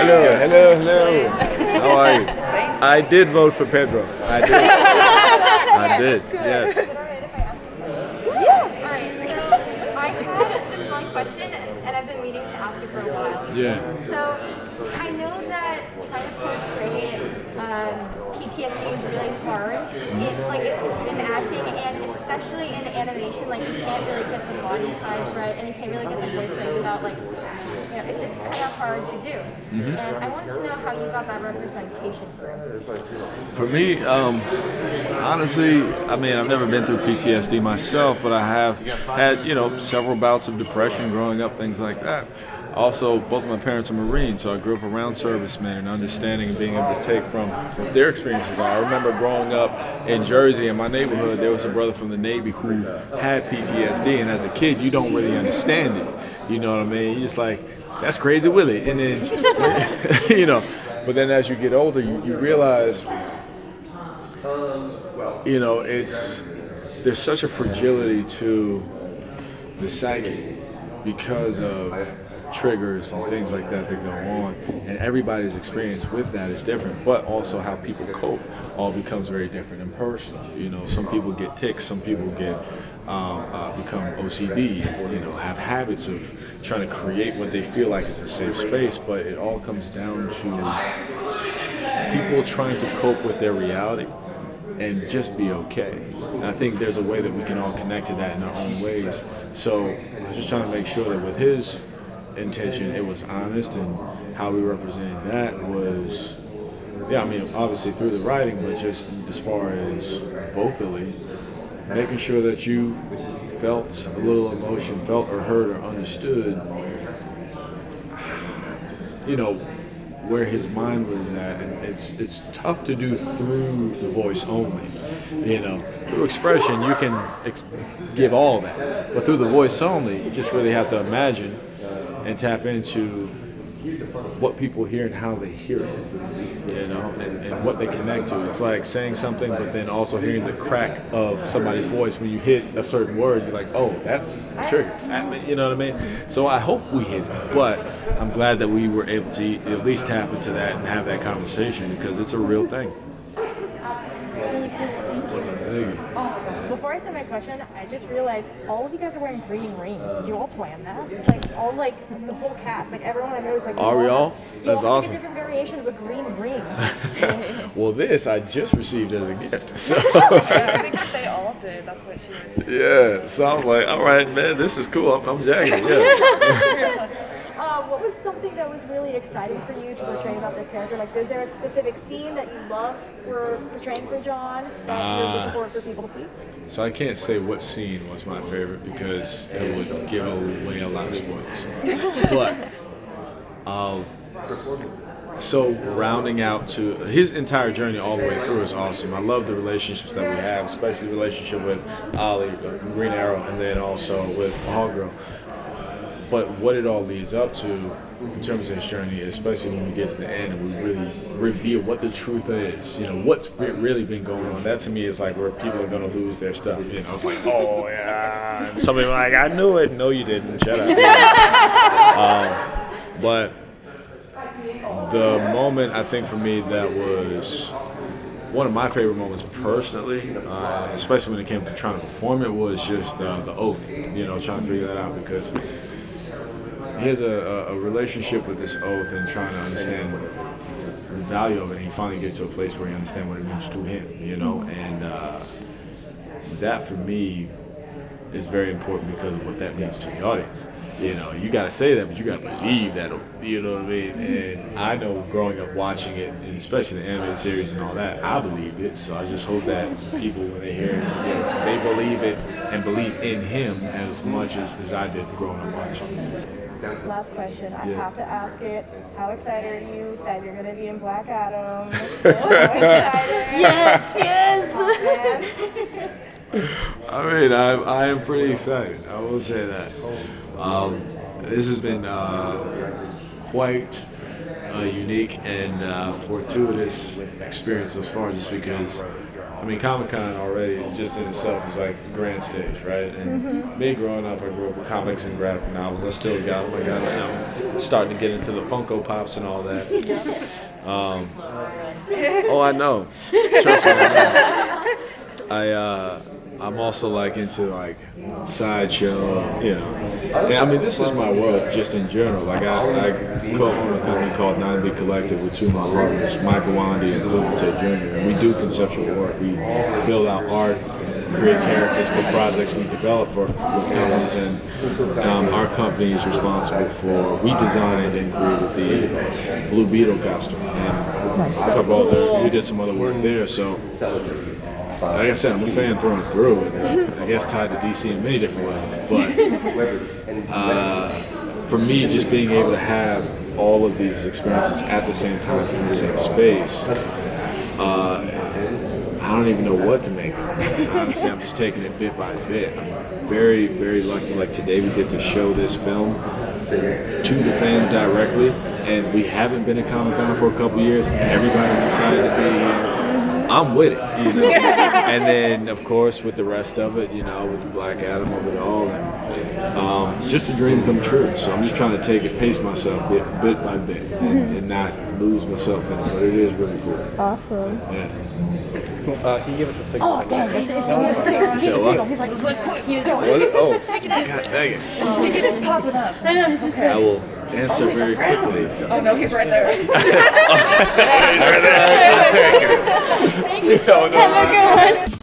hello. How are you? I did vote for Pedro. I did. Yes. I had this one question, and I've been meaning to ask it for a while. Yeah. So, I know that trying to portray PTSD is really hard. It's in acting, and especially in animation, like you can't really get the body size right, and you can't really get the voice right without it's just kind of hard to do. Mm-hmm. And I wanted to know how you got that representation through. For me, honestly, I mean, I've never been through PTSD myself, but I have had, several bouts of depression growing up, things like that. Also, both of my parents are Marines, so I grew up around servicemen and understanding and being able to take from their experiences. I remember growing up in Jersey, in my neighborhood, there was a brother from the Navy who had PTSD, and as a kid, you don't really understand it. You know what I mean? You're just like, that's crazy, Willie. And then, but then as you get older, you realize, there's such a fragility to the psyche because of triggers and things like that go on, and everybody's experience with that is different, but also how people cope all becomes very different and personal. Some people get tics, some people get become OCD, have habits of trying to create what they feel like is a safe space, but it all comes down to people trying to cope with their reality and just be okay. And I think there's a way that we can all connect to that in our own ways. So I was just trying to make sure that with his intention, it was honest, and how we represented that was, obviously through the writing, but just as far as vocally, making sure that you felt a little emotion, felt or heard or understood, where his mind was at. And it's tough to do through the voice only. Through expression, you can give all that, but through the voice only, you just really have to imagine and tap into what people hear and how they hear it, and what they connect to. It's like saying something, but then also hearing the crack of somebody's voice when you hit a certain word. You're like, oh, that's a trigger. You know what I mean? So I hope we hit it, but I'm glad that we were able to at least tap into that and have that conversation, because it's a real thing. Before I said my question, I just realized all of you guys are wearing green rings. Did you all plan that? The whole cast, everyone I know is Are we all? That's awesome. A different variation of a green ring. Well, this I just received as a gift. So. Yeah, I think they all did. That's what she was. Yeah, so I was like, all right, man, this is cool. I'm jagging. Yeah. What was something that was really exciting for you to portray about this character? Was there a specific scene that you loved for portraying for John that you're looking forward for people to see? So I can't say what scene was my favorite because it would give away a lot of spoilers. But so rounding out to his entire journey all the way through is awesome. I love the relationships that we have, especially the relationship with Ollie, Green Arrow, and then also with Hogro. But what it all leads up to in terms of this journey, especially when we get to the end and we really reveal what the truth is, what's really been going on. That to me is like where people are going to lose their stuff. It's like, oh yeah, and somebody like, I knew it. No, you didn't. Shut up. But the moment I think for me that was one of my favorite moments personally, especially when it came to trying to perform it, was just the oath. Trying to figure that out, because he has a relationship with this oath and trying to understand the value of it. And he finally gets to a place where he understands what it means to him, and that for me is very important because of what that means to the audience. You got to say that, but you got to believe that, you know what I mean? And I know growing up watching it, and especially the animated series and all that, I believed it. So I just hope that people, when they hear it, they believe it and believe in him as much as I did growing up watching. Last question. I have to ask it. How excited are you that you're going to be in Black Adam? How excited? Yes. I mean, I am pretty excited. I will say that. This has been quite a unique and fortuitous experience thus far, just because I mean, Comic-Con already just in itself is like a grand stage, right? And me growing up, I grew up with comics and graphic novels. I still got them. I'm starting to get into the Funko Pops and all that. Oh, I know. Trust me, I know. I'm also like into like sideshow, you know. And I mean, this is my world just in general. Like I co-own a company called 9B Collective with two of my brothers, Michael Wandy and Furukawa Jr. And we do conceptual work. We build out art, create characters for projects we develop for companies, and our company is responsible for, we designed and created the Blue Beetle costume. And a couple other, we did some other work there, so like I said, I'm a fan through and through, and I guess tied to DC in many different ways. But for me, just being able to have all of these experiences at the same time in the same space, I don't even know what to make of it. Honestly, I'm just taking it bit by bit. I'm very, very lucky. Like today, we get to show this film to the fans directly, and we haven't been at Comic-Con for a couple years. Everybody's excited to be here. I'm with it, you know. And then, of course, with the rest of it, you know, with Black Adam of it all, and just a dream come true. So I'm just trying to take it, pace myself bit by bit, and not lose myself in it. But it is really cool. Awesome. Yeah. Can you give us a signal? Oh, dang. He's like, he's like, quick. Oh, God dang it. He keeps popping up. I know, he's just I will answer very quickly. Oh no, he's right there. Thank you so much. Have a good one.